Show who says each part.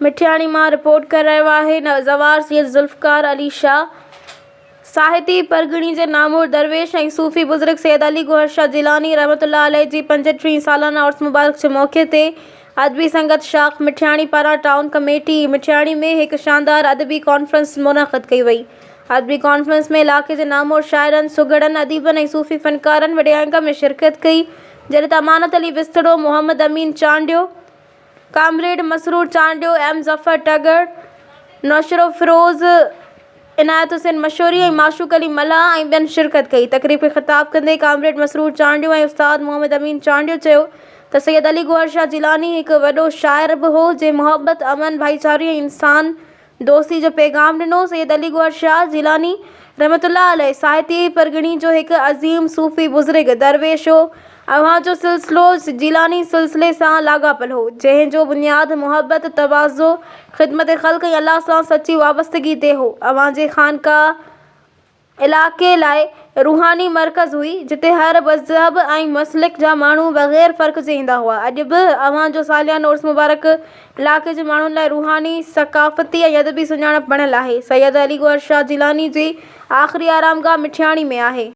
Speaker 1: मिठियाणी मां रिपोर्ट कर रहियो आहे ज़वार सैयद ज़ुल्फ़कार अली शाह। साहिती परगिणी जे नामूर दरवेश ऐं सूफ़ी बुज़ुर्ग सैयद अली गौहर शाह जिलानी रहमतुल्लाह अलैह जी 35 सालाना उर्स मुबारक जे मौक़े ते अदबी संगत शाख़ मिठियाणी पारां टाउन कमेटी मिठियाणी में एक शानदार अदबी कॉन्फ्रेंस मुनक़द कई वई। अदबी कॉन्फ्रेंस में इलाक़े जे नामूर शाइरनि, सुगड़नि, अदीबनि ऐं सूफ़ी फ़नकारनि वॾे अंग में शिरकत कई, जॾहिं त अमानत अली विस्तड़ो, मोहम्मद अमीन चांडियो, कामरेड मसरूर चांडियो, एम ज़फ़र टगर, नौशरो फ़िरोज़, इनायत हुसैन मशहूरी ऐं माशूक अली मल्हा ऐं ॿियनि शिरकत कई। तक़रीब खे ख़िताब कंदे कामरेड मसरूर चांडियो ऐं उस्ताद मोहम्मद अमीन चांडियो चयो त सैयद अली गौहर शाह जिलानी हिकु वॾो शाइर बि हो जंहिं मुहबत, अमन, भाईचारे ऐं इंसान दोस्ती जो पैगाम ॾिनो। सैयद अली गौहर शाह जिलानी रहमतुल्लाह अलैह साहिती परगिणी जो हिकु अज़ीम सूफ़ी बुज़ुर्ग दरवेश हो। अव्हां जो सिलसिलो जिलानी सिलसिले सां लाॻापियल हो, जंहिं जो बुनियाद मुहबत, तवाज़ो, ख़िदमत ख़ल्क़ ऐं अल्लाह सां सची वाबस्तगी ते हो। अव्हां जे ख़ानक़ाह इलाइक़े लाइ रूहानी मर्कज़ हुई, जिते हर मज़हब ऐं मसलिक जा माण्हू बग़ैर फ़र्क़ जे ईंदा हुआ। अॼु बि अव्हां जो सालियानो उर्स मुबारक इलाइक़े जे माण्हुनि लाइ रूहानी, सक़ाफ़ती ऐं अदबी सुञाणप बणियल आहे। सैयद अली गौहर शाह जिलानी जी आख़िरी आरामगाह मिठियाणी में आहे।